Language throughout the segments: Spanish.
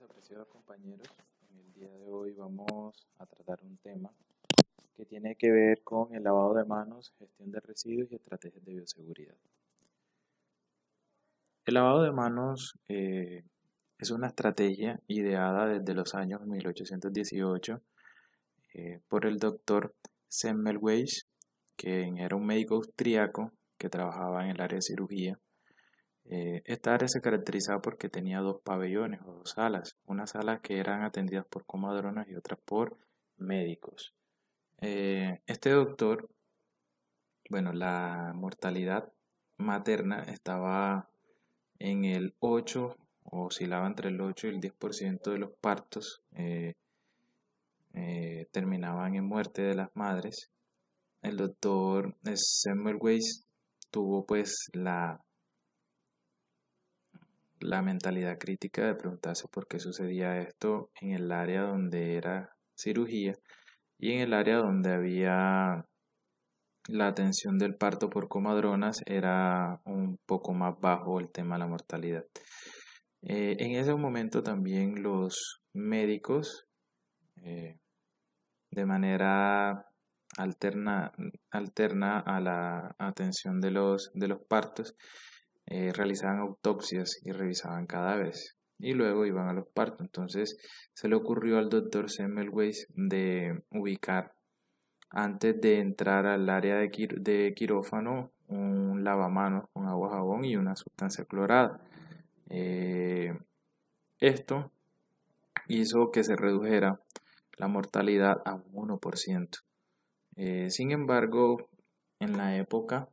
apreciados compañeros, en el día de hoy vamos a tratar un tema que tiene que ver con el lavado de manos, gestión de residuos y estrategias de bioseguridad. El lavado de manos es una estrategia ideada desde los años 1818 por el doctor Semmelweis, quien era un médico austriaco que trabajaba en el área de cirugía. Esta área se caracterizaba porque tenía dos pabellones o dos salas, unas salas que eran atendidas por comadronas y otras por médicos. Este doctor, bueno, la mortalidad materna estaba en el 8, oscilaba entre el 8 y el 10% de los partos terminaban en muerte de las madres. El doctor Semmelweis tuvo pues la mentalidad crítica de preguntarse por qué sucedía esto en el área donde era cirugía y en el área donde había la atención del parto por comadronas era un poco más bajo el tema de la mortalidad. En ese momento también los médicos de manera alterna a la atención de los partos realizaban autopsias y revisaban cadáveres y luego iban a los partos. Entonces se le ocurrió al doctor Semmelweis de ubicar antes de entrar al área de quirófano un lavamanos con agua, jabón y una sustancia clorada. Esto hizo que se redujera la mortalidad a un 1%. Sin embargo, en la época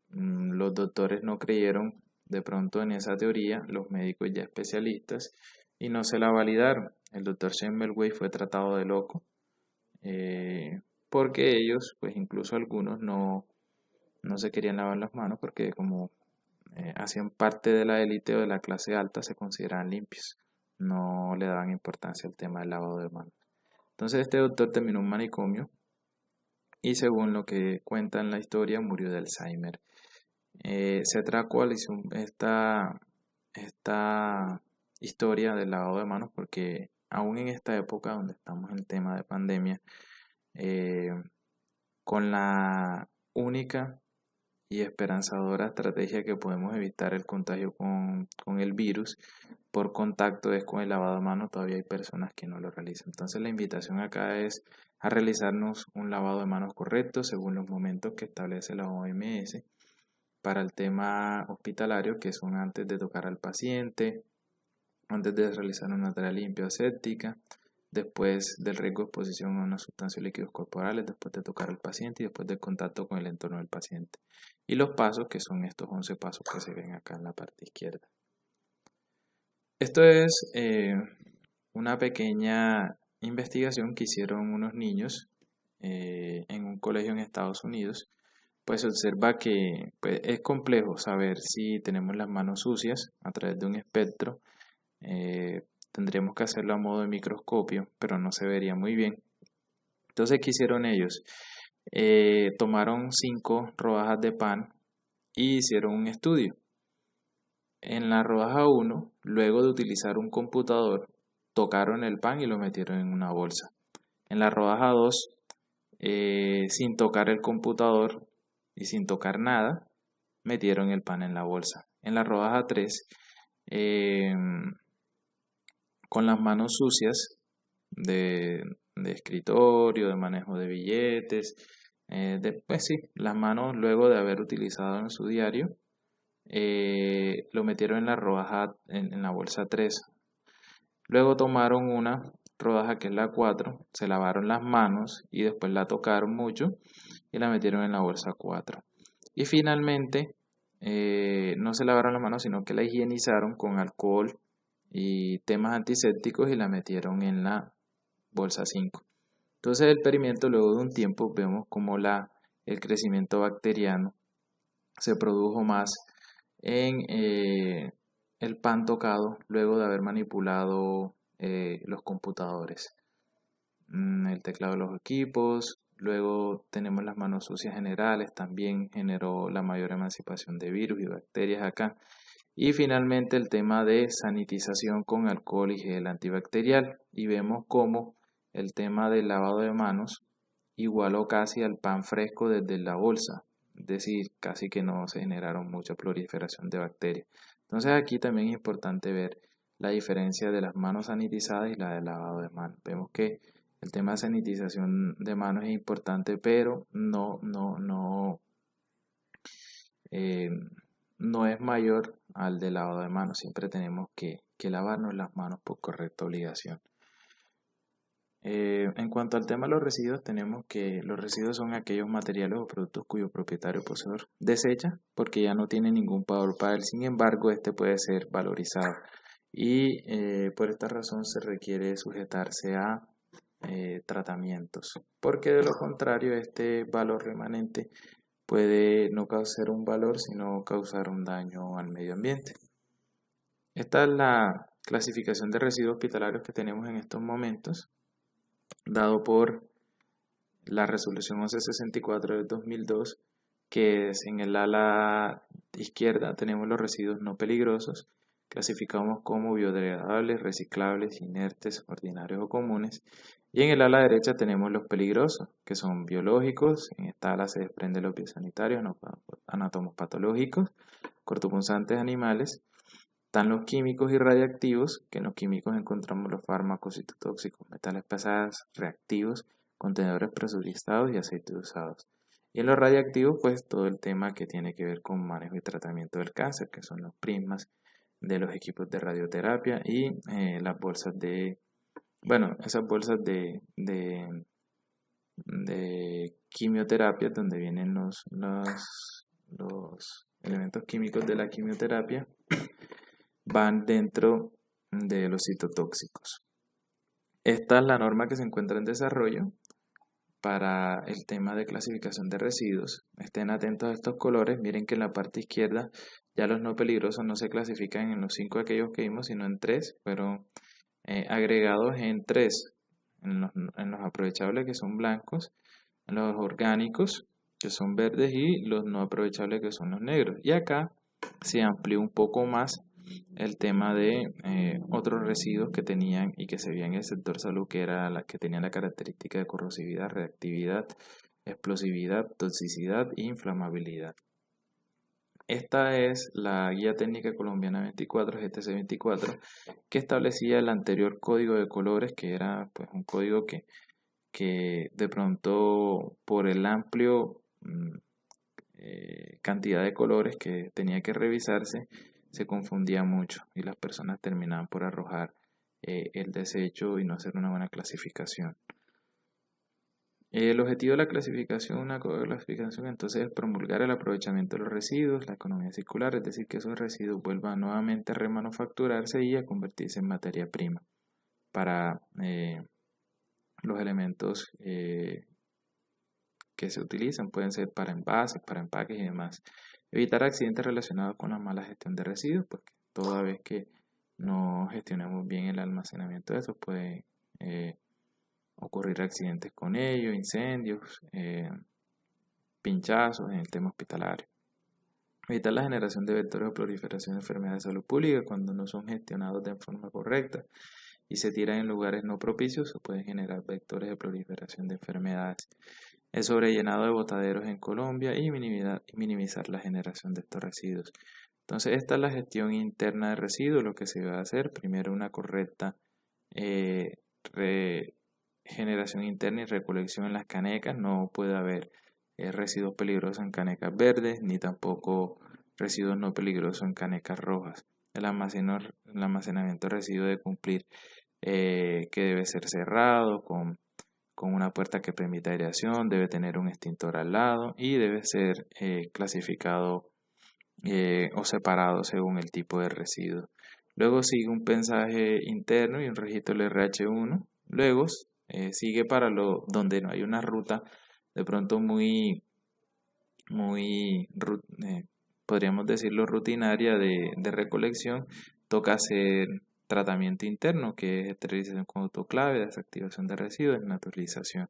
los doctores no creyeron de pronto en esa teoría, los médicos ya especialistas, y no se la validaron. El doctor Semmelweis fue tratado de loco, porque ellos, pues incluso algunos, no se querían lavar las manos porque como hacían parte de la élite o de la clase alta, se consideraban limpios. No le daban importancia al tema del lavado de manos. Entonces este doctor terminó en un manicomio y según lo que cuenta en la historia, murió de Alzheimer. Se atracó esta historia del lavado de manos porque aún en esta época donde estamos en tema de pandemia, eh, con la única y esperanzadora estrategia que podemos evitar el contagio con el virus por contacto es con el lavado de manos. Todavía hay personas que no lo realizan. Entonces la invitación acá es a realizarnos un lavado de manos correcto según los momentos que establece la OMS para el tema hospitalario, que son antes de tocar al paciente, antes de realizar una tarea limpia o séptica, después del riesgo de exposición a una sustancia o líquidos corporales, después de tocar al paciente y después del contacto con el entorno del paciente. Y los pasos, que son estos 11 pasos que se ven acá en la parte izquierda. Esto es una pequeña investigación que hicieron unos niños en un colegio en Estados Unidos. Pues se observa que pues, es complejo saber si tenemos las manos sucias a través de un espectro. Tendríamos que hacerlo a modo de microscopio, pero no se vería muy bien. Entonces, ¿qué hicieron ellos? Tomaron 5 rodajas de pan y hicieron un estudio. En la rodaja 1, luego de utilizar un computador, tocaron el pan y lo metieron en una bolsa. En la rodaja 2, sin tocar el computador y sin tocar nada, metieron el pan en la bolsa. En la rodaja 3, con las manos sucias de escritorio, de manejo de billetes, pues sí, las manos luego de haber utilizado en su diario, lo metieron en la rodaja, en la bolsa 3. Luego tomaron una rodaja que es la 4, se lavaron las manos y después la tocaron mucho y la metieron en la bolsa 4. Y finalmente, no se lavaron las manos, sino que la higienizaron con alcohol y temas antisépticos y la metieron en la bolsa 5. Entonces el experimento, luego de un tiempo, vemos como el crecimiento bacteriano se produjo más en el pan tocado luego de haber manipulado los computadores, el teclado de los equipos. Luego tenemos las manos sucias generales, también generó la mayor emancipación de virus y bacterias acá. Y finalmente el tema de sanitización con alcohol y gel antibacterial. Y vemos cómo el tema del lavado de manos igualó casi al pan fresco desde la bolsa. Es decir, casi que no se generaron mucha proliferación de bacterias. Entonces aquí también es importante ver la diferencia de las manos sanitizadas y la del lavado de manos. Vemos que el tema de sanitización de manos es importante, pero eh, no es mayor al de lavado de manos. Siempre tenemos que lavarnos las manos por correcta obligación. En cuanto al tema de los residuos, tenemos que los residuos son aquellos materiales o productos cuyo propietario o poseedor desecha porque ya no tiene ningún valor para él. Sin embargo, este puede ser valorizado y por esta razón se requiere sujetarse a tratamientos, porque de lo contrario este valor remanente puede no causar un valor, sino causar un daño al medio ambiente. Esta es la clasificación de residuos hospitalarios que tenemos en estos momentos, dado por la resolución 1164 del 2002, que es en el ala izquierda tenemos los residuos no peligrosos, clasificamos como biodegradables, reciclables, inertes, ordinarios o comunes, y en el ala derecha tenemos los peligrosos, que son biológicos. En esta ala se desprenden los biosanitarios, átomos patológicos, cortopunzantes animales. Están los químicos y radiactivos, que en los químicos encontramos los fármacos citotóxicos, metales pesados, reactivos, contenedores presurizados y aceites usados. Y en los radiactivos, pues todo el tema que tiene que ver con manejo y tratamiento del cáncer, que son los prismas de los equipos de radioterapia y las bolsas esas bolsas de quimioterapia, donde vienen los elementos químicos de la quimioterapia, van dentro de los citotóxicos. Esta es la norma que se encuentra en desarrollo para el tema de clasificación de residuos. Estén atentos a estos colores. Miren que en la parte izquierda ya los no peligrosos no se clasifican en los 5 aquellos que vimos, sino en 3. Fueron agregados en 3. En los aprovechables, que son blancos, en los orgánicos, que son verdes, y los no aprovechables, que son los negros. Y acá se amplió un poco más el tema de otros residuos que tenían y que se veían en el sector salud, que era la que tenían la característica de corrosividad, reactividad, explosividad, toxicidad e inflamabilidad. Esta es la Guía Técnica Colombiana 24, GTC 24, que establecía el anterior código de colores, que era pues un código que de pronto por el amplio cantidad de colores que tenía que revisarse, se confundía mucho y las personas terminaban por arrojar el desecho y no hacer una buena clasificación. El objetivo de la clasificación, entonces, es promulgar el aprovechamiento de los residuos, la economía circular, es decir, que esos residuos vuelvan nuevamente a remanufacturarse y a convertirse en materia prima para los elementos que se utilizan. Pueden ser para envases, para empaques y demás. Evitar accidentes relacionados con la mala gestión de residuos, porque toda vez que no gestionemos bien el almacenamiento de eso, puede ocurrir accidentes con ellos, incendios, pinchazos en el tema hospitalario. Evitar la generación de vectores de proliferación de enfermedades de salud pública cuando no son gestionados de forma correcta y se tiran en lugares no propicios, se pueden generar vectores de proliferación de enfermedades. El sobrellenado de botaderos en Colombia y minimizar la generación de estos residuos. Entonces, esta es la gestión interna de residuos. Lo que se va a hacer, primero una correcta generación interna y recolección en las canecas. No puede haber residuos peligrosos en canecas verdes, ni tampoco residuos no peligrosos en canecas rojas. El almacenamiento de residuos debe cumplir que debe ser cerrado con una puerta que permita aireación, debe tener un extintor al lado y debe ser clasificado o separado según el tipo de residuo. Luego sigue un pensaje interno y un registro del RH1. Luego sigue para donde no hay una ruta de pronto muy podríamos decirlo, rutinaria de recolección. Toca hacer tratamiento interno, que es esterilización con autoclave, desactivación de residuos, naturalización.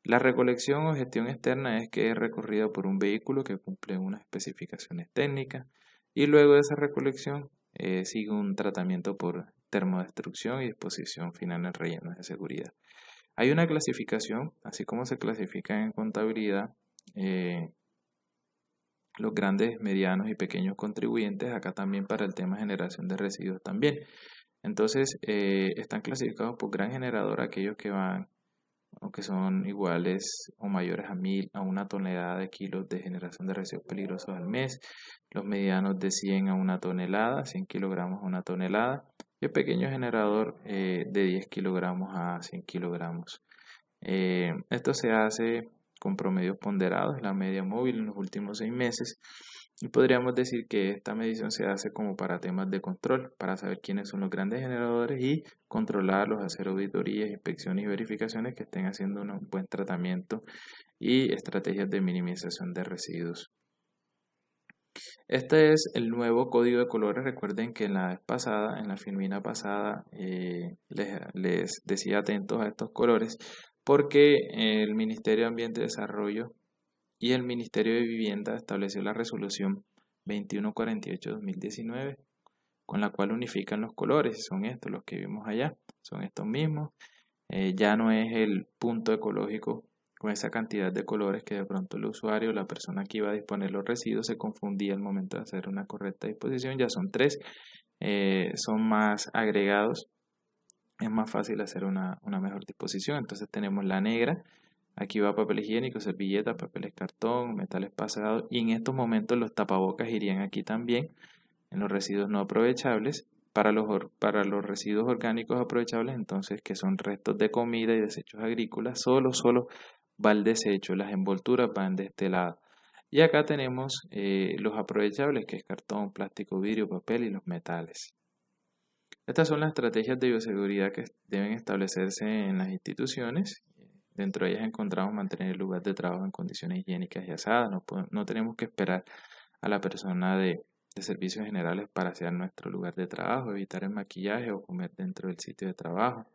La recolección o gestión externa es que es recorrida por un vehículo que cumple unas especificaciones técnicas y luego de esa recolección sigue un tratamiento por termodestrucción y disposición final en rellenos de seguridad. Hay una clasificación, así como se clasifican en contabilidad los grandes, medianos y pequeños contribuyentes, acá también para el tema de generación de residuos también. Entonces, están clasificados por gran generador aquellos que van o que son iguales o mayores a 1000 a 1 tonelada de kilos de generación de residuos peligrosos al mes, los medianos de 100 a 1 tonelada, 100 kilogramos a 1 tonelada, y el pequeño generador de 10 kilogramos a 100 kilogramos. Esto se hace con promedios ponderados, la media móvil en los últimos 6 meses, y podríamos decir que esta medición se hace como para temas de control, para saber quiénes son los grandes generadores y controlarlos, hacer auditorías, inspecciones y verificaciones que estén haciendo un buen tratamiento y estrategias de minimización de residuos. Este es el nuevo código de colores. Recuerden que en la vez pasada, en la filmina pasada, les decía atentos a estos colores porque el Ministerio de Ambiente y Desarrollo y el Ministerio de Vivienda estableció la resolución 2148-2019 con la cual unifican los colores. Son estos los que vimos allá, son estos mismos. Ya no es el punto ecológico con esa cantidad de colores que de pronto el usuario, la persona que iba a disponer los residuos, se confundía al momento de hacer una correcta disposición. Ya son 3, son más agregados, es más fácil hacer una mejor disposición. Entonces tenemos la negra, aquí va papel higiénico, servilletas, papeles cartón, metales pasados, y en estos momentos los tapabocas irían aquí también, en los residuos no aprovechables. Para los residuos orgánicos aprovechables, entonces, que son restos de comida y desechos agrícolas, solo va el desecho, las envolturas van de este lado. Y acá tenemos los aprovechables, que es cartón, plástico, vidrio, papel y los metales. Estas son las estrategias de bioseguridad que deben establecerse en las instituciones. Dentro de ellas encontramos mantener el lugar de trabajo en condiciones higiénicas y aseadas. No tenemos que esperar a la persona de servicios generales para hacer nuestro lugar de trabajo, evitar el maquillaje o comer dentro del sitio de trabajo,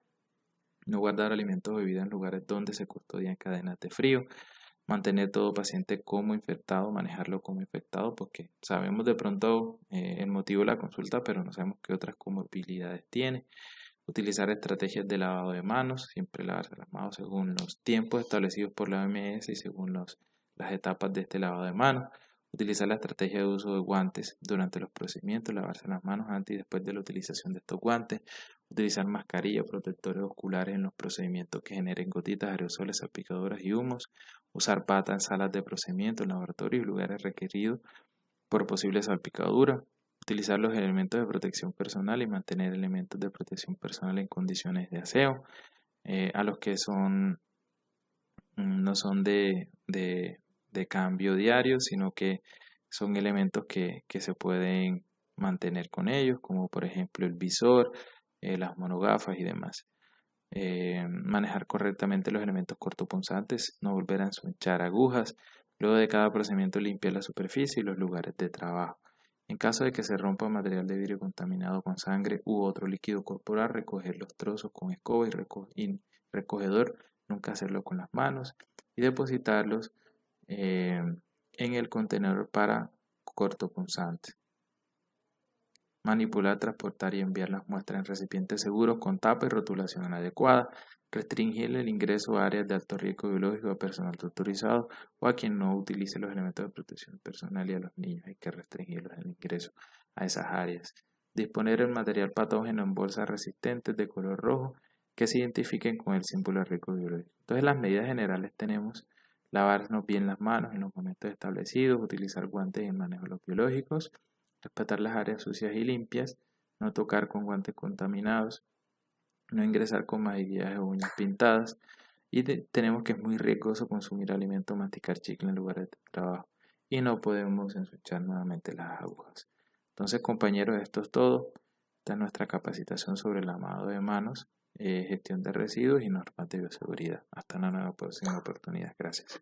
no guardar alimentos o bebidas en lugares donde se custodian cadenas de frío, mantener todo paciente como infectado, manejarlo como infectado, porque sabemos de pronto el motivo de la consulta, pero no sabemos qué otras comorbilidades tiene. Utilizar estrategias de lavado de manos, siempre lavarse las manos según los tiempos establecidos por la OMS y según las etapas de este lavado de manos. Utilizar la estrategia de uso de guantes durante los procedimientos, lavarse las manos antes y después de la utilización de estos guantes. Utilizar mascarillas, protectores oculares en los procedimientos que generen gotitas, aerosoles, salpicaduras y humos. Usar bata en salas de procedimientos, laboratorios y lugares requeridos por posibles salpicaduras. Utilizar los elementos de protección personal y mantener elementos de protección personal en condiciones de aseo, a los que no son de cambio diario, sino que son elementos que se pueden mantener con ellos, como por ejemplo el visor, las monogafas y demás. Manejar correctamente los elementos cortopunzantes, no volver a ensanchar agujas. Luego de cada procedimiento limpiar la superficie y los lugares de trabajo. En caso de que se rompa material de vidrio contaminado con sangre u otro líquido corporal, recoger los trozos con escoba y recogedor, nunca hacerlo con las manos, y depositarlos en el contenedor para cortopunzantes. Manipular, transportar y enviar las muestras en recipientes seguros con tapa y rotulación adecuada. Restringir el ingreso a áreas de alto riesgo biológico a personal autorizado o a quien no utilice los elementos de protección personal, y a los niños hay que restringirlos el ingreso a esas áreas. Disponer el material patógeno en bolsas resistentes de color rojo que se identifiquen con el símbolo de riesgo biológico. Entonces, las medidas generales tenemos: lavarnos bien las manos en los momentos establecidos, utilizar guantes en manejo de los biológicos, respetar las áreas sucias y limpias, no tocar con guantes contaminados, no ingresar con maquillaje o uñas pintadas, y tenemos que es muy riesgoso consumir alimentos, masticar chicle en lugares de trabajo, y no podemos ensuciar nuevamente las agujas. Entonces, compañeros, esto es todo. Esta es nuestra capacitación sobre el lavado de manos, gestión de residuos y normas de bioseguridad. Hasta una nueva próxima oportunidad. Gracias.